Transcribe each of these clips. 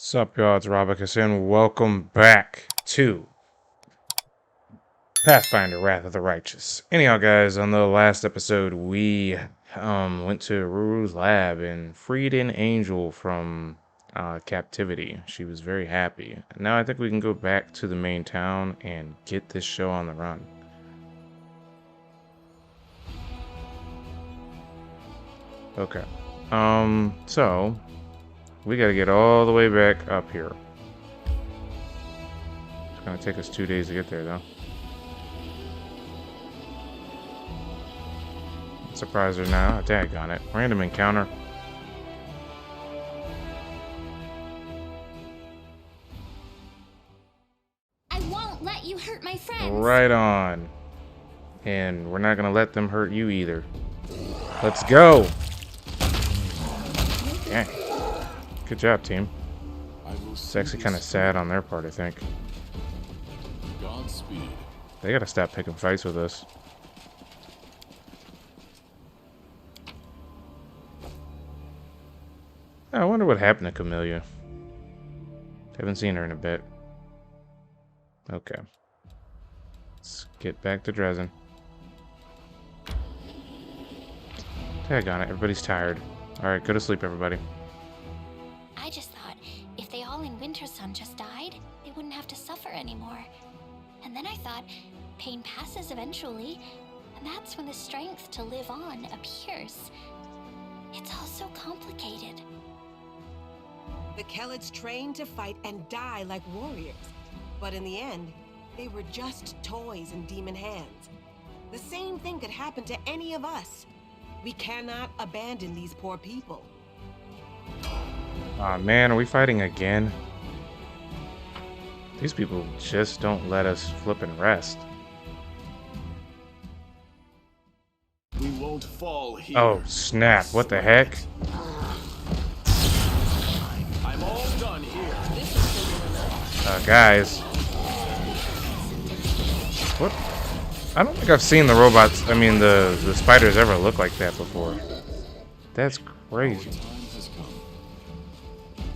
Sup y'all, it's Robacus and welcome back to Pathfinder Wrath of the Righteous. Anyhow guys, on the last episode we went to Ruru's lab and freed an angel from captivity. She was very happy. Now I think we can go back to the main town and get this show on the run. Okay. So we gotta get all the way back up here. It's gonna take us 2 days to get there, though. Surprise her now. Daggone it. Random encounter. I won't let you hurt my friends. Right on. And we're not gonna let them hurt you either. Let's go. Okay. Good job, team. It's actually kind of sad on their part, I think. Godspeed. They gotta stop picking fights with us. I wonder what happened to Camellia. Haven't seen her in a bit. Okay. Let's get back to Dresden. Daggone it, everybody's tired. Alright, go to sleep, everybody. I just thought if they all in Winter Sun just died, they wouldn't have to suffer anymore. And then I thought pain passes eventually, and that's when the strength to live on appears. It's all so complicated. The Kellids trained to fight and die like warriors, but in the end, they were just toys in demon hands. The same thing could happen to any of us. We cannot abandon these poor people. Aw, man, are we fighting again? These people just don't let us flip and rest. We won't fall here. Oh, snap. What the heck? I'm all done here. Guys. What? I don't think I've seen the robots, the spiders ever look like that before. That's crazy. Time has come.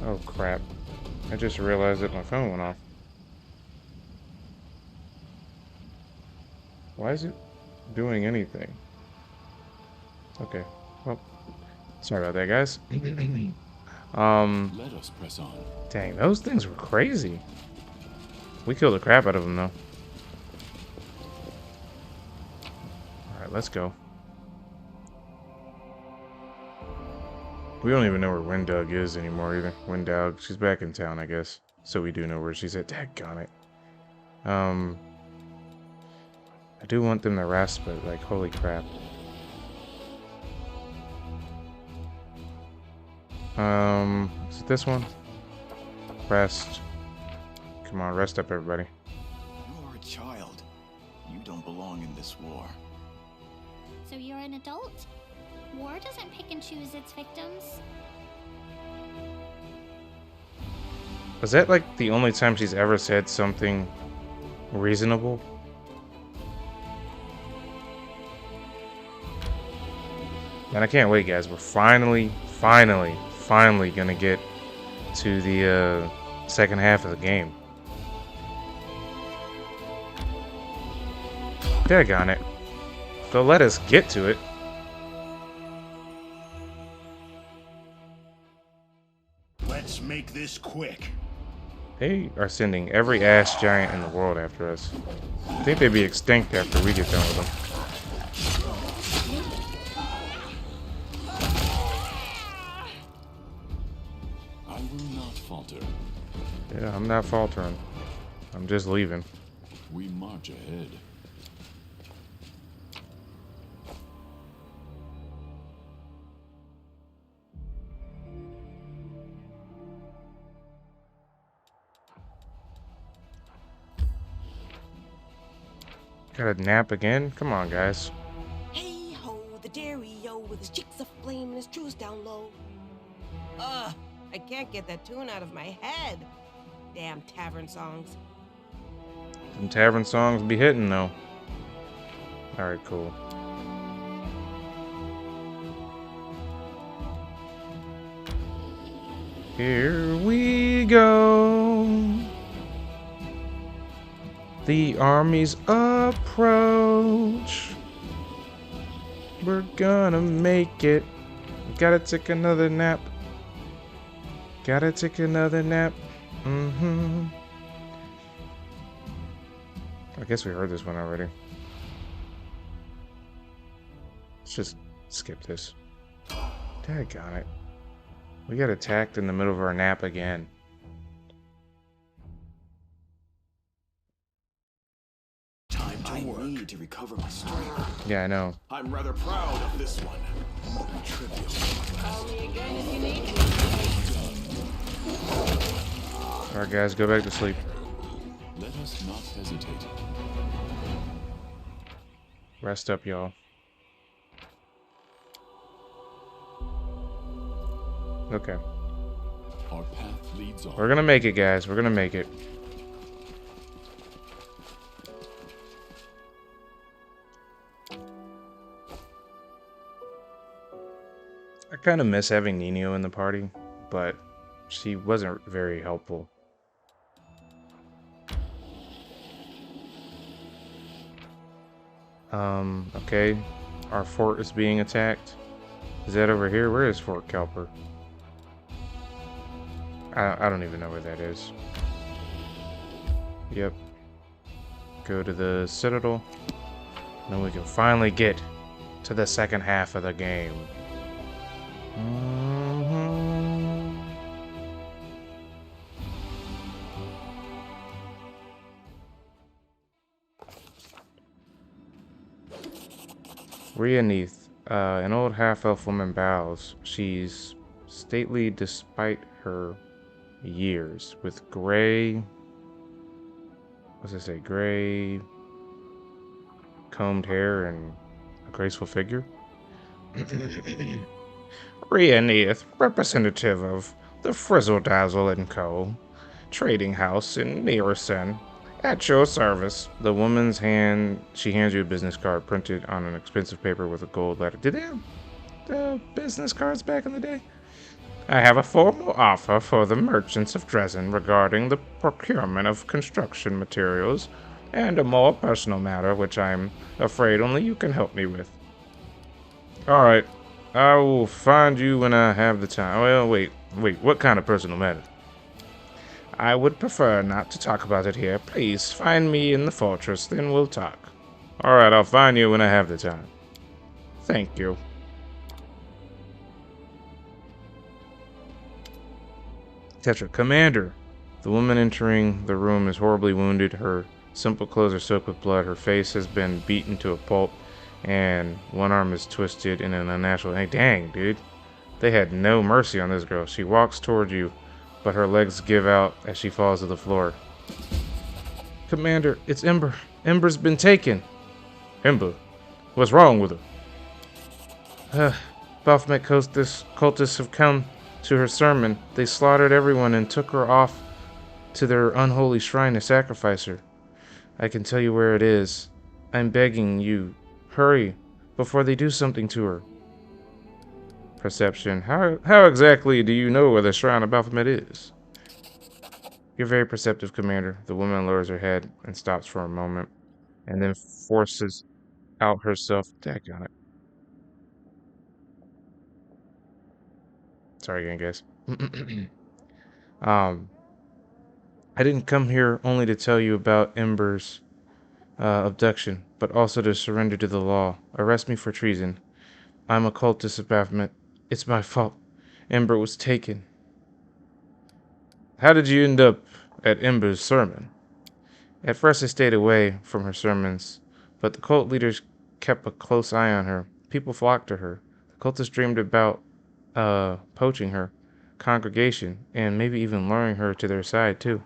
Oh, crap. I just realized that my phone went off. Why is it doing anything? Okay. Well, sorry about that, guys. Let us press on. Dang, those things were crazy. We killed the crap out of them, though. Alright, let's go. We don't even know where Windug is anymore, either. Windug, she's back in town, I guess. So we do know where she's at. Daggone it. I do want them to rest, but, like, holy crap. Is it this one? Rest. Come on, rest up, everybody. You're a child. You don't belong in this war. So you're an adult? War doesn't pick and choose its victims. Was that, like, the only time she's ever said something reasonable? And I can't wait, guys. We're finally gonna get to the second half of the game. Daggone it. They'll let us get to it. Let's make this quick. They are sending every ass giant in the world after us. I think they'd be extinct after we get done with them. I will not falter. Yeah, I'm not faltering. I'm just leaving. We march ahead. Got a nap again? Come on, guys. Hey ho, the dairy-o with his cheeks aflame and his trues down low. Ugh, I can't get that tune out of my head. Damn tavern songs. Some tavern songs be hitting, though. Alright, cool. Here we we go. The armies approach. We're gonna make it. Gotta take another nap. Gotta take another nap. I guess we heard this one already. Let's just skip this. Daggone it. We got attacked in the middle of our nap again. Time to work. I need to recover my strength. Yeah, I know. I'm rather proud of this one. Trivial. Call me again if you need me. Alright guys, go back to sleep. Let us not hesitate. Rest up, y'all. Okay. Our path leads on. We're gonna make it, guys. We're gonna make it. I kind of miss having Nino in the party, but she wasn't very helpful. Okay. Our fort is being attacked. Is that over here? Where is Fort Kelper? I don't even know where that is. Yep. Go to the Citadel. Then we can finally get to the second half of the game. Rhaenith, an old half-elf woman bows. She's stately despite her years, with gray... What's it say? Gray... combed hair and a graceful figure. Rhaenith, representative of the Frizzle Dazzle & Co. trading house in Nearson. At your service. The woman's she hands you a business card printed on an expensive paper with a gold letter. Did they have business cards back in the day? I have a formal offer for the merchants of Dresden regarding the procurement of construction materials, and a more personal matter which I'm afraid only you can help me with. Alright, I will find you when I have the time. Well, wait, what kind of personal matter? I would prefer not to talk about it here. Please, find me in the fortress, then we'll talk. Alright, I'll find you when I have the time. Thank you. Tetra, Commander! The woman entering the room is horribly wounded. Her simple clothes are soaked with blood. Her face has been beaten to a pulp, and one arm is twisted in an unnatural... Hey, dang, dude. They had no mercy on this girl. She walks toward you, but her legs give out as she falls to the floor. Commander, it's Ember. Ember's been taken. Ember? What's wrong with her? Baphomet cultists have come to her sermon. They slaughtered everyone and took her off to their unholy shrine to sacrifice her. I can tell you where it is. I'm begging you, hurry, before they do something to her. Perception. How exactly do you know where the Shrine of Baphomet is? You're very perceptive, Commander. The woman lowers her head and stops for a moment, and then forces out herself. Daggone it. Sorry again, guys. I didn't come here only to tell you about Ember's abduction, but also to surrender to the law. Arrest me for treason. I'm a cultist of Baphomet. It's my fault. Ember was taken. How did you end up at Ember's sermon? At first I stayed away from her sermons, but the cult leaders kept a close eye on her. People flocked to her. The cultists dreamed about poaching her congregation and maybe even luring her to their side too.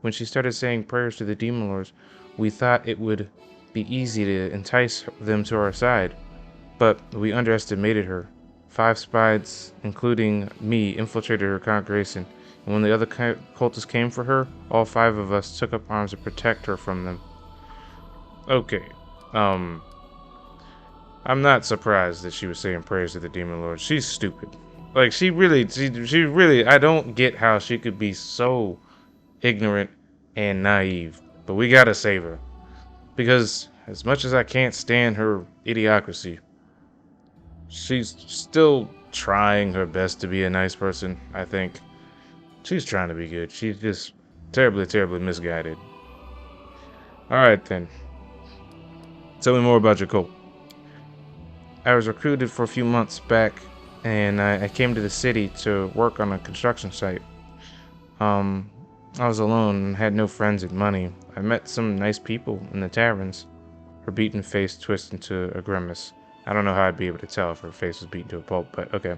When she started saying prayers to the demon lords, we thought it would be easy to entice them to our side. But we underestimated her. 5 spies, including me, infiltrated her congregation, and when the other cultists came for her, all 5 of us took up arms to protect her from them. Okay, I'm not surprised that she was saying prayers to the demon lord. She's stupid. Like she really. I don't get how she could be so ignorant and naive. But we gotta save her because as much as I can't stand her idiocracy, she's still trying her best to be a nice person. I think she's trying to be good. She's just terribly, terribly misguided. All right then. Tell me more about your cult. I was recruited for a few months back, and I came to the city to work on a construction site. Um, I was alone and had no friends and money. I met some nice people in the taverns. Her beaten face twisted into a grimace. I don't know how I'd be able to tell if her face was beaten to a pulp, but okay.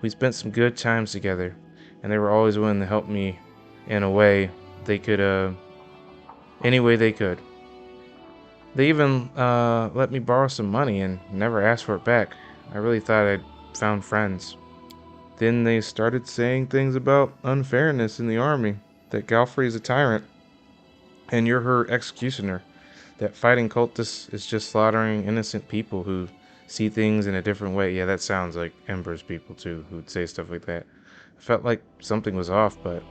We spent some good times together, and they were always willing to help me in a way they could, any way they could. They even let me borrow some money and never asked for it back. I really thought I'd found friends. Then they started saying things about unfairness in the army, that Galfrey is a tyrant, and you're her executioner, that fighting cultists is just slaughtering innocent people who see things in a different way. Yeah, that sounds like Ember's people too, who'd say stuff like that. I felt like something was off, but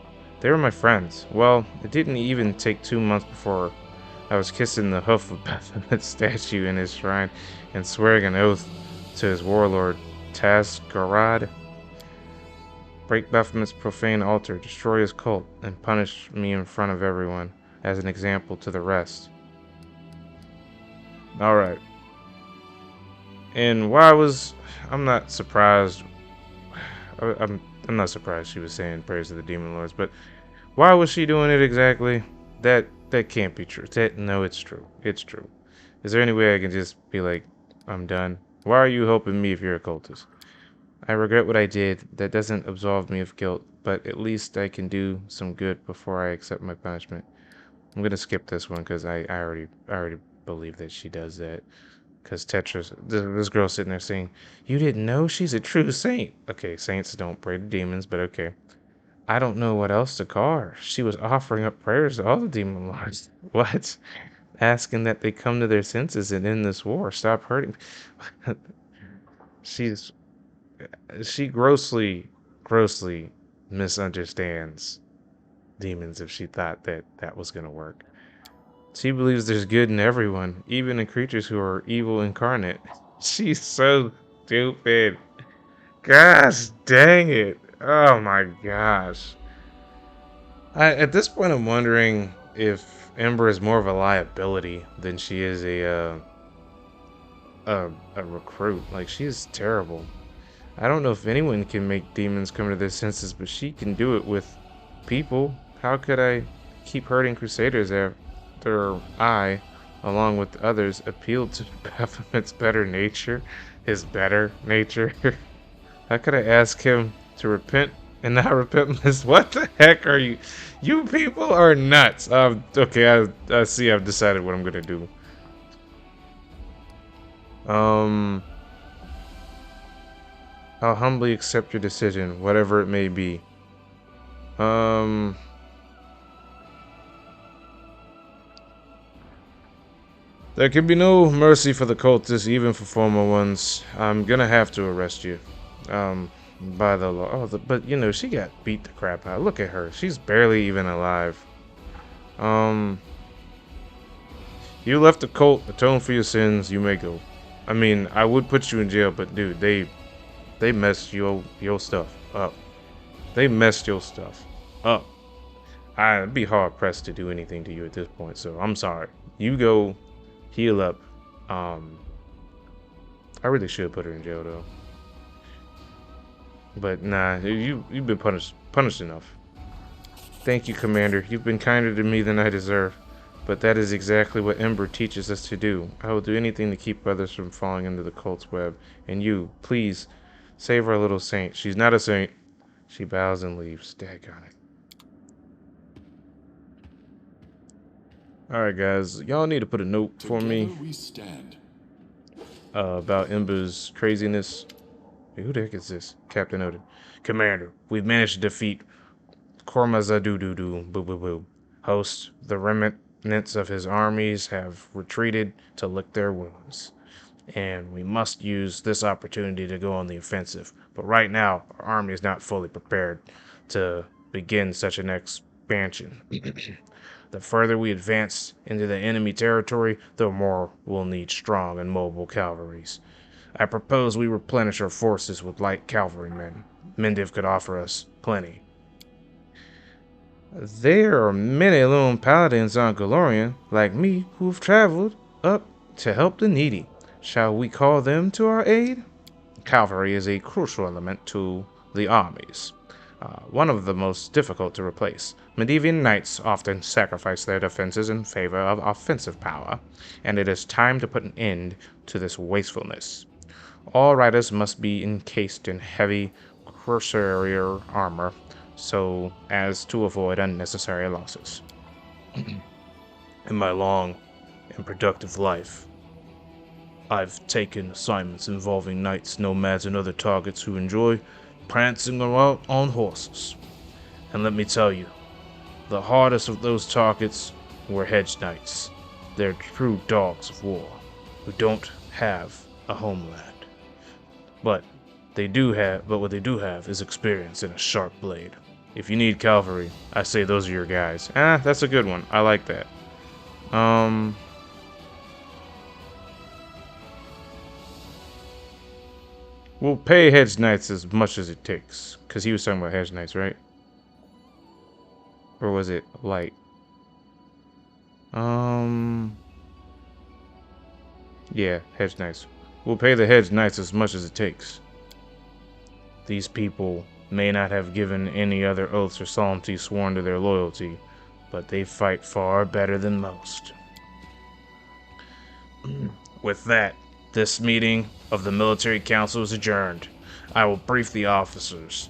they were my friends. Well, it didn't even take 2 months before I was kissing the hoof of Baphomet's statue in his shrine and swearing an oath to his warlord, Tazgarad. Break Baphomet's profane altar, destroy his cult, and punish me in front of everyone as an example to the rest. Alright. And I'm not surprised. I'm not surprised she was saying prayers to the demon lords, but why was she doing it exactly? That can't be true. No, it's true. It's true. Is there any way I can just be like, I'm done? Why are you helping me if you're a cultist? I regret what I did. That doesn't absolve me of guilt, but at least I can do some good before I accept my punishment. I'm gonna skip this one because I already believe that she does that. Because this girl sitting there saying, "You didn't know she's a true saint." Okay, saints don't pray to demons, but okay. I don't know what else to call her. She was offering up prayers to all the demon lords. What? Asking that they come to their senses and end this war. Stop hurting. She's she grossly misunderstands demons if she thought that that was gonna work. She believes there's good in everyone, even in creatures who are evil incarnate. She's so stupid. Gosh dang it. Oh my gosh. At this point, I'm wondering if Ember is more of a liability than she is a recruit. Like, she's terrible. I don't know if anyone can make demons come to their senses, but she can do it with people. How could I keep hurting Crusaders after I, along with others, appealed to Baphomet's better nature? His better nature? How could I ask him to repent and not repent this? What the heck are you? You people are nuts. Okay, I see. I've decided what I'm gonna do. I'll humbly accept your decision, whatever it may be. There can be no mercy for the cultists, even for former ones. I'm gonna have to arrest you. By the law. Oh, but you know, she got beat the crap out. Look at her. She's barely even alive. You left the cult. Atone for your sins. You may go. I mean, I would put you in jail, but dude, they messed your stuff up. They messed your stuff up. I'd be hard pressed to do anything to you at this point, so I'm sorry. You go heal up. I really should put her in jail though. But nah, you've been punished enough. Thank you, Commander. You've been kinder to me than I deserve. But that is exactly what Ember teaches us to do. I will do anything to keep others from falling into the cult's web. And you, please, save our little saint. She's not a saint. She bows and leaves. Daggone it. Alright guys, y'all need to put a note for me we stand. about Ember's craziness. Who the heck is this? Captain Odin. Commander, we've managed to defeat Kormazadududu. Boo boo boo. Host, the remnants of his armies have retreated to lick their wounds. and we must use this opportunity to go on the offensive. But right now, our army is not fully prepared to begin such an expansion. The further we advance into the enemy territory, the more we'll need strong and mobile cavalries. I propose we replenish our forces with light cavalrymen. Mendiv could offer us plenty. There are many lone paladins on Galorian, like me, who have traveled up to help the needy. Shall we call them to our aid? Cavalry is a crucial element to the armies. One of the most difficult to replace. Medivan knights often sacrifice their defenses in favor of offensive power, and it is time to put an end to this wastefulness. All riders must be encased in heavy cuirassier armor, so as to avoid unnecessary losses. In my long and productive life, I've taken assignments involving knights, nomads, and other targets who enjoy prancing around on horses. And let me tell you, the hardest of those targets were hedge knights. They're true dogs of war, who don't have a homeland. But what they do have is experience in a sharp blade. If you need cavalry, I say those are your guys. That's a good one. I like that. We'll pay hedge knights as much as it takes. Because he was talking about hedge knights, right? Or was it light? Yeah, hedge knights. We'll pay the hedge knights as much as it takes. These people may not have given any other oaths or solemnities sworn to their loyalty, but they fight far better than most. With that, this meeting of the military council is adjourned. I will brief the officers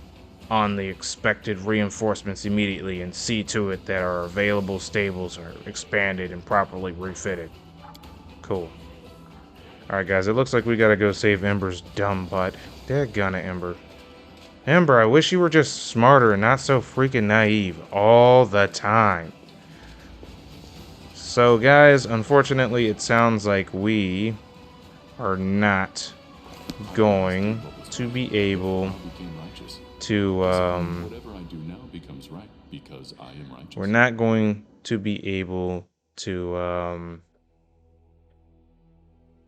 on the expected reinforcements immediately and see to it that our available stables are expanded and properly refitted. Cool. Alright guys, it looks like we gotta go save Ember's dumb butt. Daggone it, Ember. Ember, I wish you were just smarter and not so freaking naive all the time. So guys, unfortunately it sounds like we are not going to be able to, we're not going to be able to,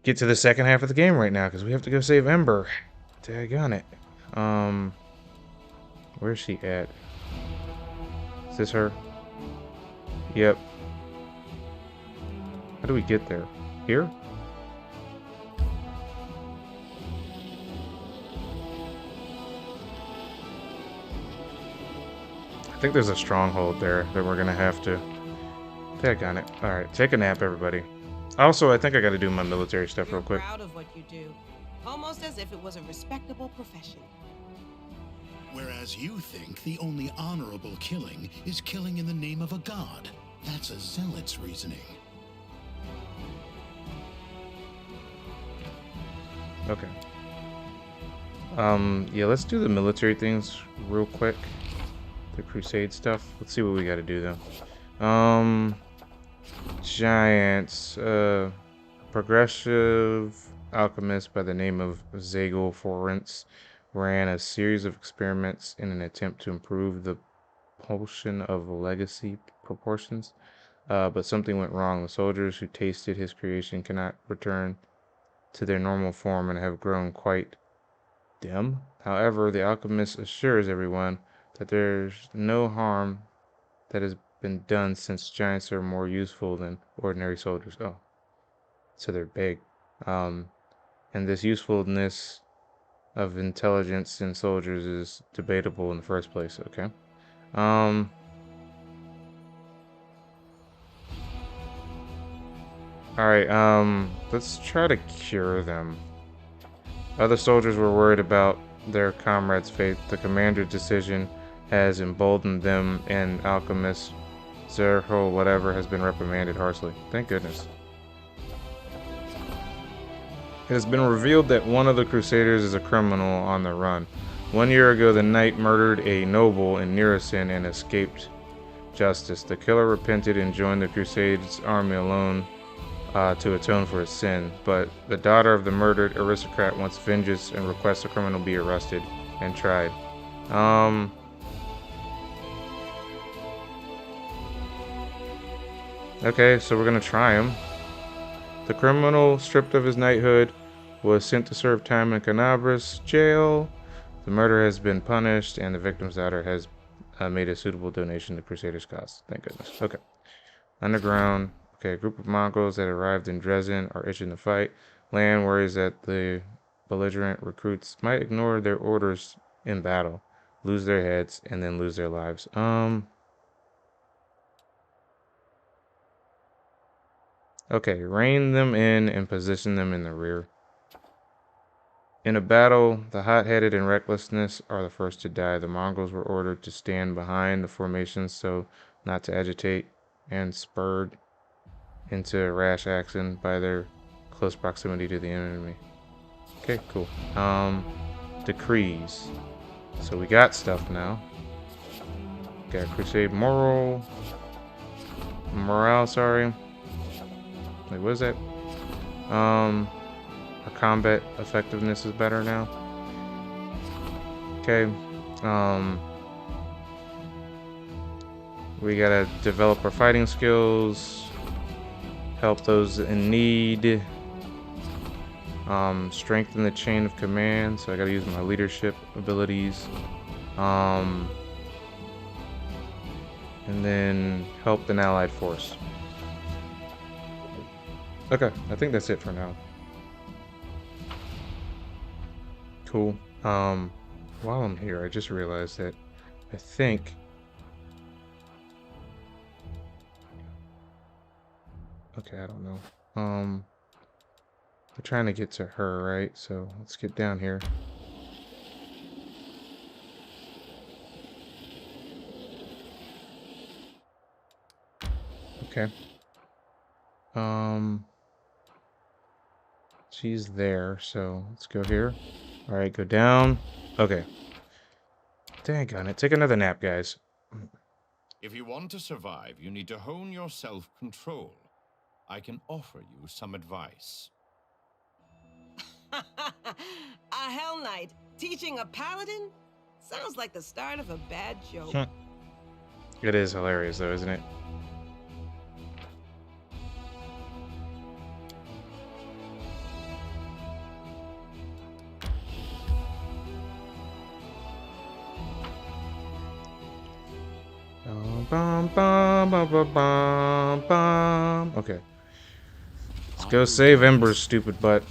get to the second half of the game right now because we have to go save Ember. Daggone it. Where's she at? Is this her? Yep. How do we get there? Here? I think there's a stronghold there that we're gonna have to... Daggone it. Alright, take a nap, everybody. Also, I think I gotta do my military stuff real quick. You're proud of what you do, almost as if it was a respectable profession. Whereas you think the only honorable killing is killing in the name of a god. That's a zealot's reasoning. Okay. Yeah, let's do the military things real quick. The crusade stuff. Let's see what we gotta do though. Giants. Progressive alchemist by the name of Zagel Forens ran a series of experiments in an attempt to improve the potion of legacy proportions. But something went wrong. The soldiers who tasted his creation cannot return to their normal form and have grown quite dim. However, the alchemist assures everyone that there's no harm that has been done since giants are more useful than ordinary soldiers. Oh, so they're big. And this usefulness of intelligence in soldiers is debatable in the first place. Okay. Alright, let's try to cure them. Other soldiers were worried about their comrades' fate. The commander's decision has emboldened them, and alchemist Zerho whatever has been reprimanded harshly. Thank goodness. It has been revealed that one of the Crusaders is a criminal on the run. 1 year ago, the knight murdered a noble in Nirasin and escaped justice. The killer repented and joined the Crusade's army alone to atone for his sin, but the daughter of the murdered aristocrat wants vengeance and requests the criminal be arrested and tried. Okay, so we're gonna try him. The criminal, stripped of his knighthood, was sent to serve time in Canabras jail. The murder has been punished, and the victim's daughter has made a suitable donation to Crusaders' cause. Thank goodness. Okay. Underground. Okay, a group of Mongols that arrived in Dresden are itching to fight. Land worries that the belligerent recruits might ignore their orders in battle, lose their heads, and then lose their lives. Okay, rein them in and position them in the rear. In a battle, the hot-headed and recklessness are the first to die. The Mongols were ordered to stand behind the formations so not to agitate, and spurred into rash action by their close proximity to the enemy. Okay, cool. Decrees. So we got stuff now. Got Crusade Morale, sorry. Wait, what is that? Our combat effectiveness is better now. Okay. We gotta develop our fighting skills. Help those in need. Strengthen the chain of command. So I gotta use my leadership abilities. And then help an allied force. Okay, I think that's it for now. Cool. While I'm here, I just realized that I think okay, I don't know. We're trying to get to her, right? So let's get down here. Okay. She's there, so let's go here. Alright, go down. Okay. Dang on it. Take another nap, guys. If you want to survive, you need to hone your self-control. I can offer you some advice. A Hell Knight teaching a paladin? Sounds like the start of a bad joke. It is hilarious, though, isn't it? Okay. Let's go save Ember's stupid butt.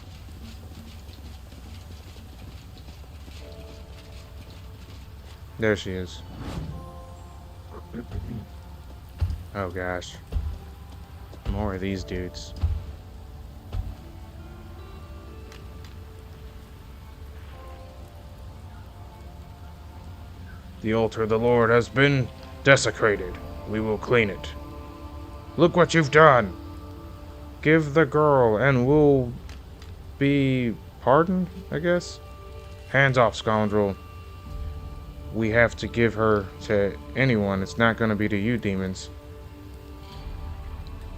There she is. Oh gosh. More of these dudes. The altar of the Lord has been desecrated. We will clean it. Look what you've done. Give the girl and we'll be pardoned, I guess? Hands off, scoundrel. We have to give her to anyone. It's not going to be to you, demons.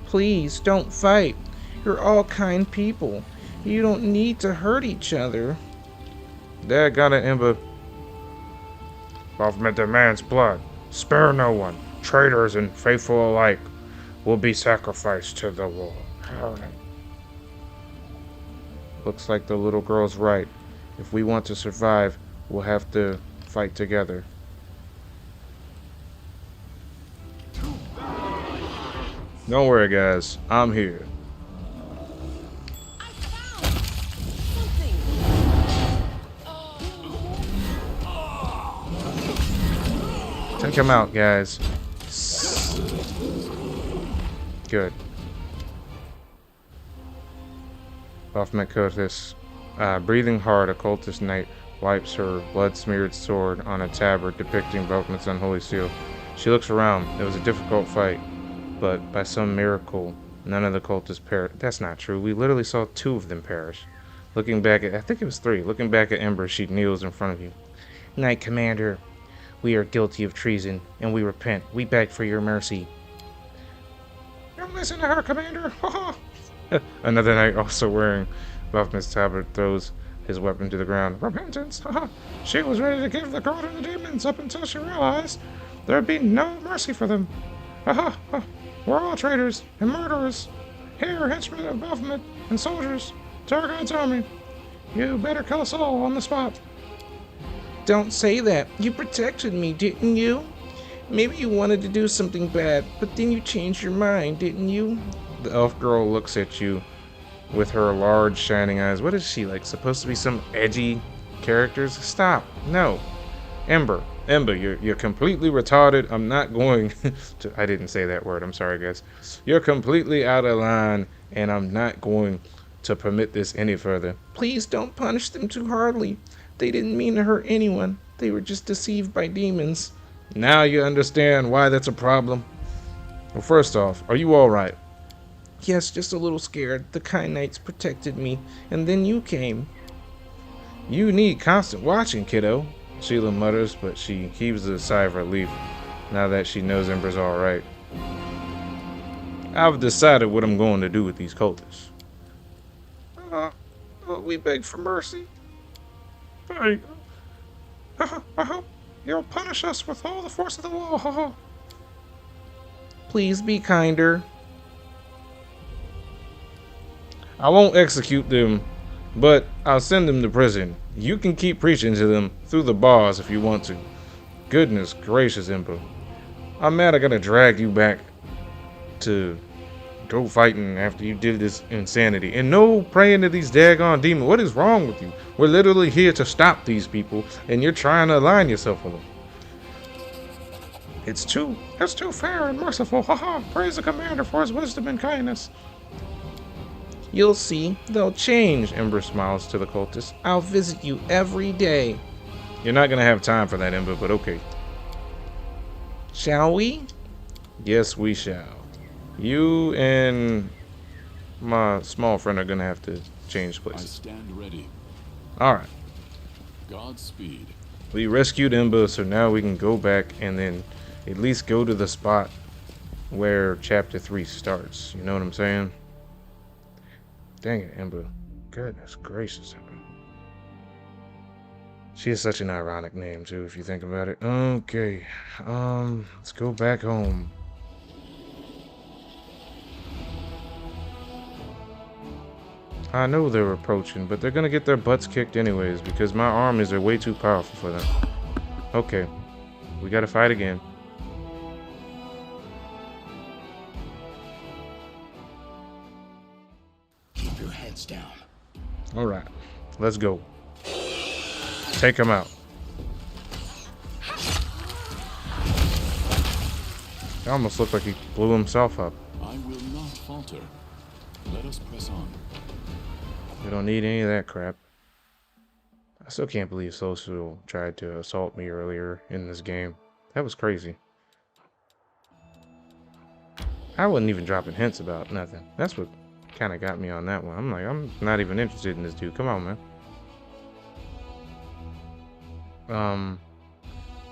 Please, don't fight. You're all kind people. You don't need to hurt each other. Dad got an Ember. Baphomet demands blood. Spare no one. Traitors and faithful alike will be sacrificed to the war. Looks like the little girl's right. If we want to survive, we'll have to fight together. Don't worry, guys. I'm here. I found something. Take him out, guys. Good. Baphomet Cotis. Breathing hard, a cultist knight wipes her blood-smeared sword on a tabard depicting Baphomet's unholy seal. She looks around. It was a difficult fight, but by some miracle, none of the cultists perished. That's not true. We literally saw 2 of them perish. Looking back at, I think it was 3. Looking back at Ember, she kneels in front of you. Knight Commander, we are guilty of treason, and we repent. We beg for your mercy. Don't listen to her, Commander. Another knight also wearing Baphomet's tablet throws his weapon to the ground. Repentance! Haha! She was ready to give the girl to the demons up until she realized there'd be no mercy for them. Haha! We're all traitors and murderers. Here, henchmen of Baphomet and soldiers to our God's army. You better kill us all on the spot. Don't say that. You protected me, didn't you? Maybe you wanted to do something bad, but then you changed your mind, didn't you? The elf girl looks at you with her large shining eyes. What is she, like, supposed to be some edgy characters? Stop. No. Ember, you're completely retarded. I'm not going to... I didn't say that word. I'm sorry, guys. You're completely out of line, and I'm not going to permit this any further. Please don't punish them too hardly. They didn't mean to hurt anyone. They were just deceived by demons. Now you understand why that's a problem. Well, first off, are you all right? Yes, just a little scared. The kind knights protected me, and then you came. You need constant watching, kiddo, Sheila mutters, but she heaves a sigh of relief now that she knows Ember's all right. I've decided what I'm going to do with these cultists. We beg for mercy. I hope you'll punish us with all the force of the law. Please be kinder. I won't execute them, but I'll send them to prison. You can keep preaching to them through the bars if you want to. Goodness gracious, Ember. I'm mad I gotta drag you back to go fighting after you did this insanity. And no praying to these daggone demons. What is wrong with you? We're literally here to stop these people, and you're trying to align yourself with them. It's too fair and merciful. Haha, praise the commander for his wisdom and kindness. You'll see, they'll change, Ember smiles to the cultist. I'll visit you every day. You're not gonna have time for that, Ember, but okay. Shall we? Yes, we shall. You and my small friend are gonna have to change places. I stand ready. Alright. Godspeed. We rescued Ember, so now we can go back and then at least go to the spot where chapter 3 starts. You know what I'm saying? Dang it, Ember. Goodness gracious, Ember. She has such an ironic name, too, if you think about it. Okay. Let's go back home. I know they're approaching, but they're gonna get their butts kicked anyways, because my armies are way too powerful for them. Okay. We gotta fight again. Keep your heads down. Alright. Let's go. Take him out. It almost looked like he blew himself up. I will not falter. Let us press on. We don't need any of that crap. I still can't believe Social tried to assault me earlier in this game. That was crazy. I wasn't even dropping hints about nothing. That's what kind of got me on that one. I'm like, I'm not even interested in this dude. Come on, man.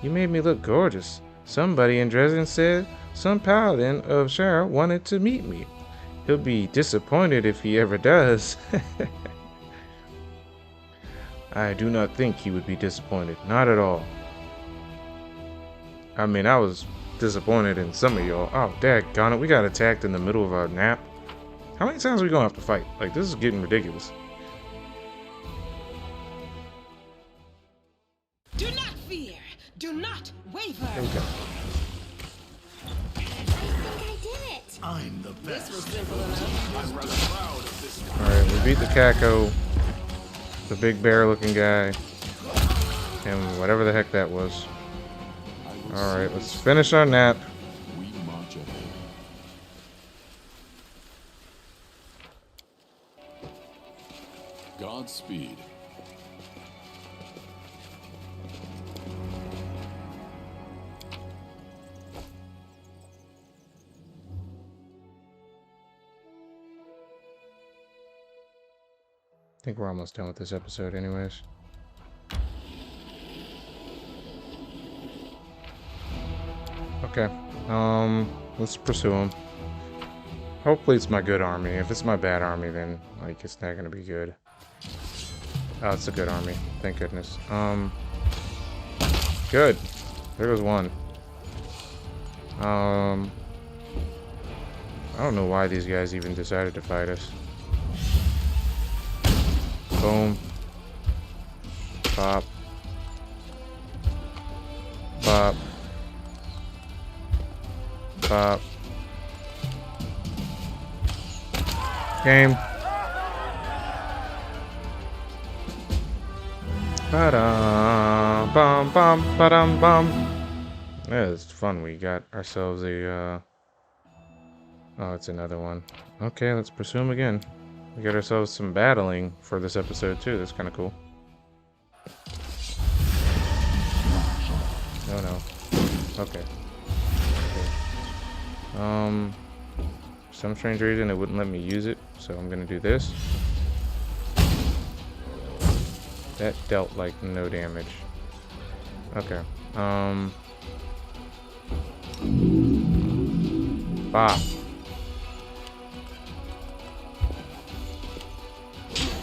You made me look gorgeous. Somebody in Dresden said some paladin of Shara wanted to meet me. He'll be disappointed if he ever does. I do not think he would be disappointed. Not at all. I mean, I was disappointed in some of y'all. Oh, daggone it. We got attacked in the middle of our nap. How many times are we going to have to fight? Like, this is getting ridiculous. Do not fear. Do not waver. Okay. I think I did it. I'm the This was best. simple enough. Alright, we beat the Caco. The big bear-looking guy. And whatever the heck that was. Alright, let's finish our nap. We march ahead. Godspeed. I think we're almost done with this episode anyways. Okay. Let's pursue him. Hopefully it's my good army. If it's my bad army, then like it's not gonna be good. Oh, it's a good army. Thank goodness. Good. There goes one. I don't know why these guys even decided to fight us. Boom. Pop. Pop. Pop. Game. Ba-dum, bum, bum, ba-dum, bum. Yeah, it's fun. We got ourselves a, oh, it's another one. Okay, let's pursue him again. We got ourselves some battling for this episode, too. That's kind of cool. Oh, no. Okay. For some strange reason, it wouldn't let me use it, so I'm gonna do this. That dealt, like, no damage. Okay. Bop.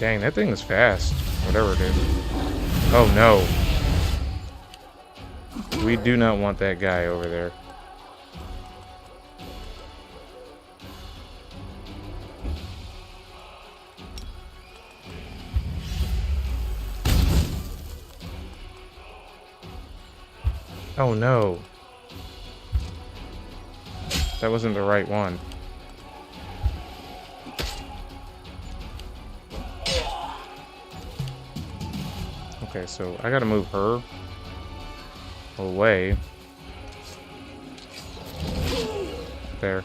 Dang, that thing is fast. Whatever it is. Oh, no. We do not want that guy over there. Oh no. That wasn't the right one. Okay, so I gotta move her away. There.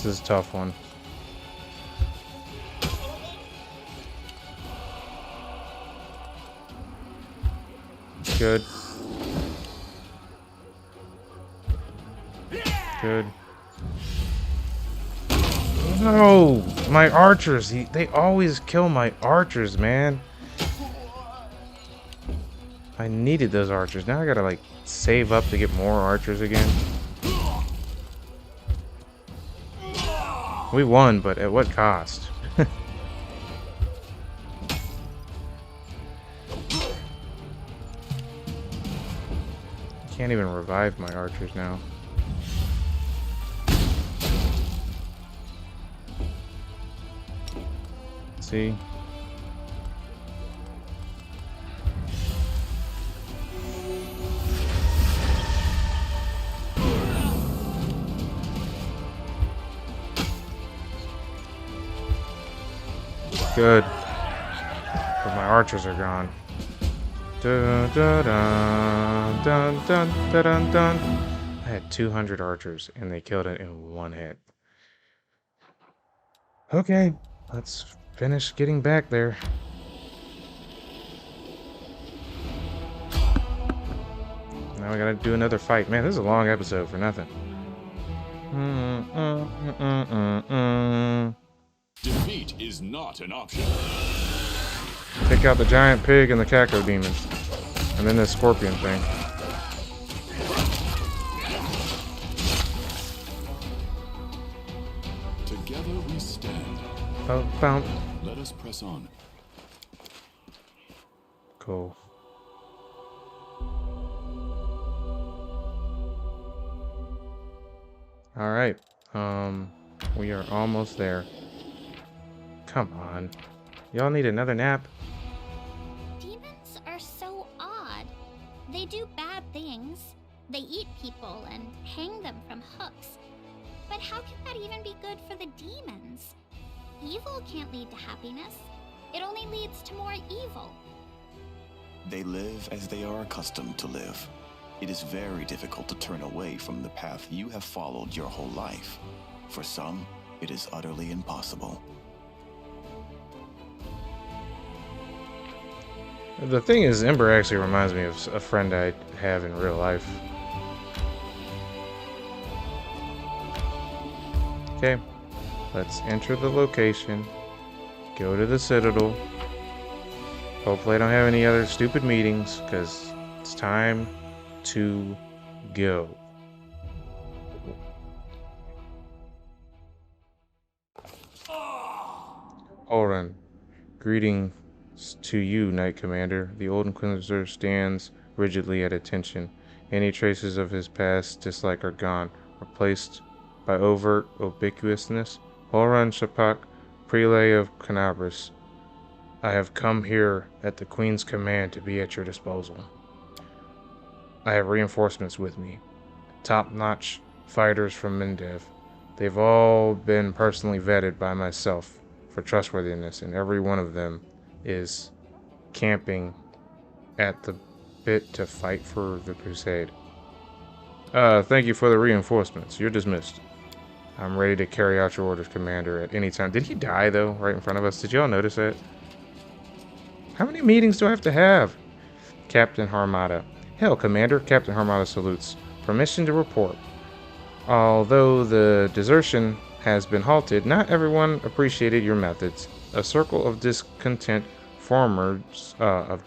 This is a tough one. Good. Good. No! My archers! They always kill my archers, man. I needed those archers. Now I gotta, like, save up to get more archers again. We won, but at what cost? Can't even revive my archers now. See? Good. But my archers are gone. Dun, dun, dun, dun, dun, dun, dun, dun. I had 200 archers and they killed it in one hit. Okay, let's finish getting back there. Now we gotta do another fight. Man, this is a long episode for nothing. Defeat is not an option. Take out the giant pig and the Caco demon. And then this scorpion thing. Together we stand. Oh, bounce. Let us press on. Cool. Alright. We are almost there. Come on. Y'all need another nap? Demons are so odd. They do bad things. They eat people and hang them from hooks. But how can that even be good for the demons? Evil can't lead to happiness. It only leads to more evil. They live as they are accustomed to live. It is very difficult to turn away from the path you have followed your whole life. For some, it is utterly impossible. The thing is, Ember actually reminds me of a friend I have in real life. Okay, let's enter the location, go to the Citadel, Hopefully I don't have any other stupid meetings, because it's time to go. Oren, greetings to you, Knight Commander. The old Inquisitor stands rigidly at attention. Any traces of his past dislike are gone, replaced by overt ubiquitousness. Oren Shapak, Prelay of Canabras, I have come here at the Queen's command to be at your disposal. I have reinforcements with me. Top-notch fighters from Mendev. They've all been personally vetted by myself for trustworthiness, and every one of them is camping at the bit to fight for the crusade. Thank you for the reinforcements. You're dismissed. I'm ready to carry out your orders, Commander, at any time. Did he die, though, right in front of us? Did y'all notice that? How many meetings do I have to have? Captain Harmada. Hell, Commander. Captain Harmada salutes. Permission to report. Although the desertion has been halted, not everyone appreciated your methods. A circle of discontent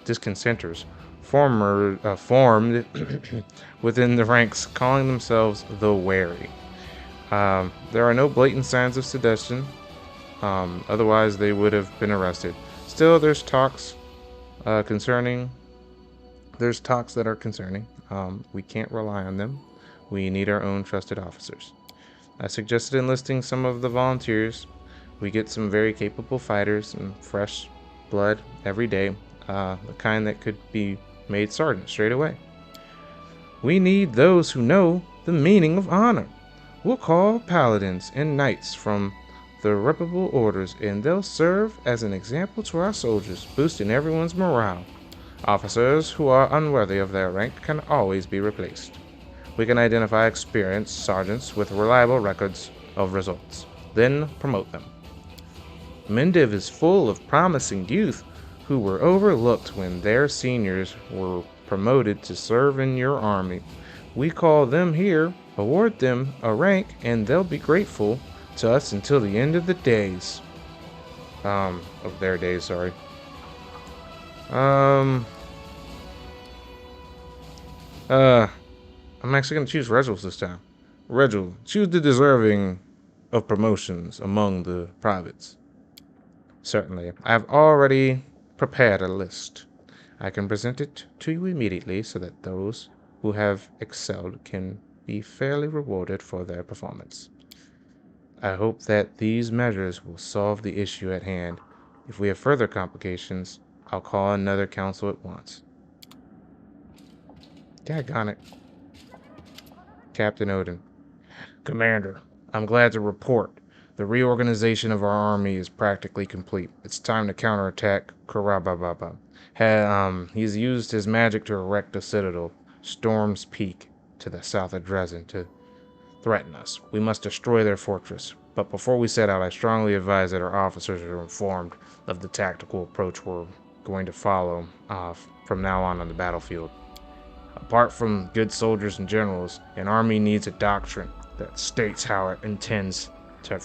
discontenters formed within the ranks, calling themselves the Wary. There are no blatant signs of sedition. Otherwise, they would have been arrested. Still, there's talks There's talks that are concerning. We can't rely on them. We need our own trusted officers. I suggested enlisting some of the volunteers. We get some very capable fighters and fresh blood every day, the kind that could be made sergeant straight away. We need those who know the meaning of honor. We'll call paladins and knights from the reputable orders, and they'll serve as an example to our soldiers, boosting everyone's morale. Officers who are unworthy of their rank can always be replaced. We can identify experienced sergeants with reliable records of results, then promote them. Mendiv is full of promising youth who were overlooked when their seniors were promoted to serve in your army. We call them here, award them a rank, and they'll be grateful to us until the end of the days. Of their days, sorry. I'm actually going to choose Reginald this time. Reginald, choose the deserving of promotions among the privates. Certainly. I've already prepared a list. I can present it to you immediately so that those who have excelled can be fairly rewarded for their performance. I hope that these measures will solve the issue at hand. If we have further complications, I'll call another council at once. Daggone it. Captain Odin. Commander, I'm glad to report the reorganization of our army is practically complete. It's time to counterattack Karabababa. He's used his magic to erect a citadel, Storm's Peak, to the south of Dresden to threaten us. We must destroy their fortress. But before we set out, I strongly advise that our officers are informed of the tactical approach we're going to follow from now on the battlefield. Apart from good soldiers and generals, an army needs a doctrine that states how it intends to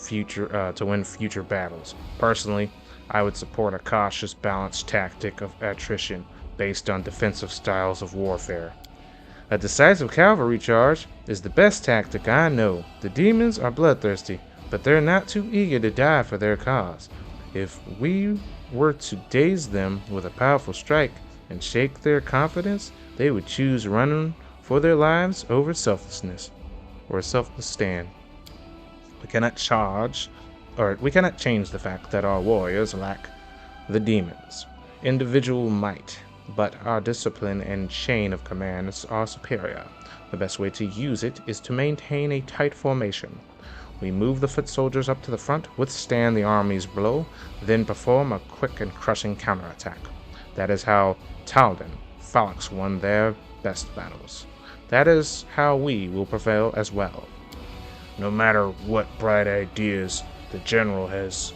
win future battles. Personally, I would support a cautious, balanced tactic of attrition based on defensive styles of warfare. A decisive cavalry charge is the best tactic I know. The demons are bloodthirsty, but they're not too eager to die for their cause. If we were to daze them with a powerful strike and shake their confidence, they would choose running for their lives over selflessness or a selfless stand. We cannot change the fact that our warriors lack the demons' individual might, but our discipline and chain of commands are superior. The best way to use it is to maintain a tight formation. We move the foot soldiers up to the front, withstand the army's blow, then perform a quick and crushing counterattack. That is how Talden, Phalanx won their best battles. That is how we will prevail as well. No matter what bright ideas the general has,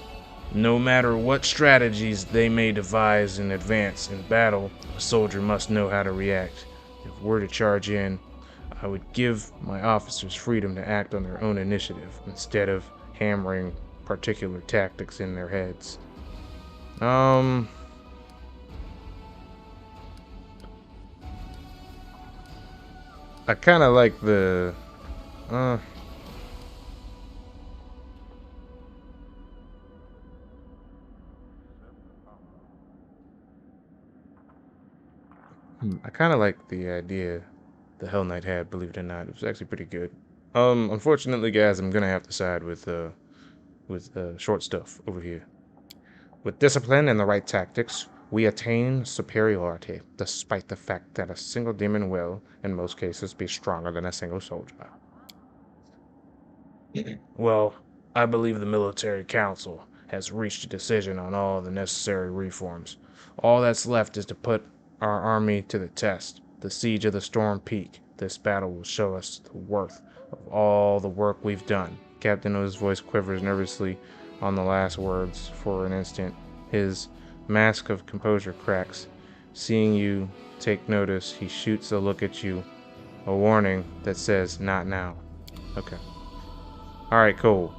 no matter what strategies they may devise in advance in battle, a soldier must know how to react. If we're to charge in, I would give my officers freedom to act on their own initiative instead of hammering particular tactics in their heads. I kind of like the... I kind of like the idea the Hell Knight had, believe it or not. It was actually pretty good. Unfortunately, guys, I'm gonna have to side with short stuff over here. With discipline and the right tactics, we attain superiority, despite the fact that a single demon will, in most cases, be stronger than a single soldier. Well, I believe the military council has reached a decision on all the necessary reforms. All that's left is to put our army to the test. The siege of the Storm Peak. This battle will show us the worth of all the work we've done. Captain O's voice quivers nervously on the last words for an instant. His mask of composure cracks. Seeing you take notice, he shoots a look at you. A warning that says, not now. Okay. Alright, cool.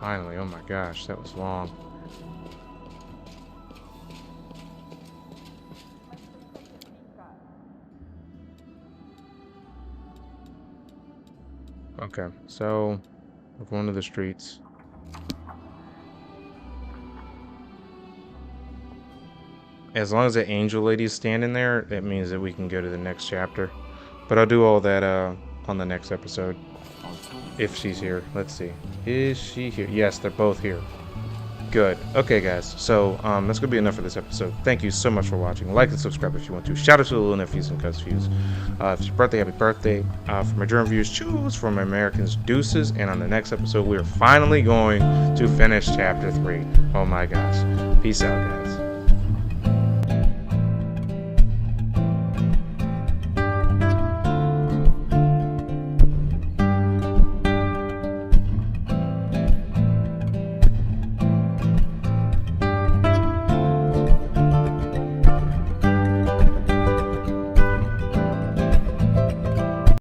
Finally, oh my gosh, that was long. Okay, so we're going to the streets. As long as the angel lady's standing there, it means that we can go to the next chapter. But I'll do all that on the next episode. If she's here. Let's see. Is she here? Yes, they're both here. Good. Okay, guys. So, that's going to be enough for this episode. Thank you so much for watching. Like and subscribe if you want to. Shout out to the little nephews and cousin. If it's your birthday, happy birthday. For my German viewers, choose from Americans Deuces. And on the next episode, we are finally going to finish Chapter 3. Oh my gosh. Peace out, guys.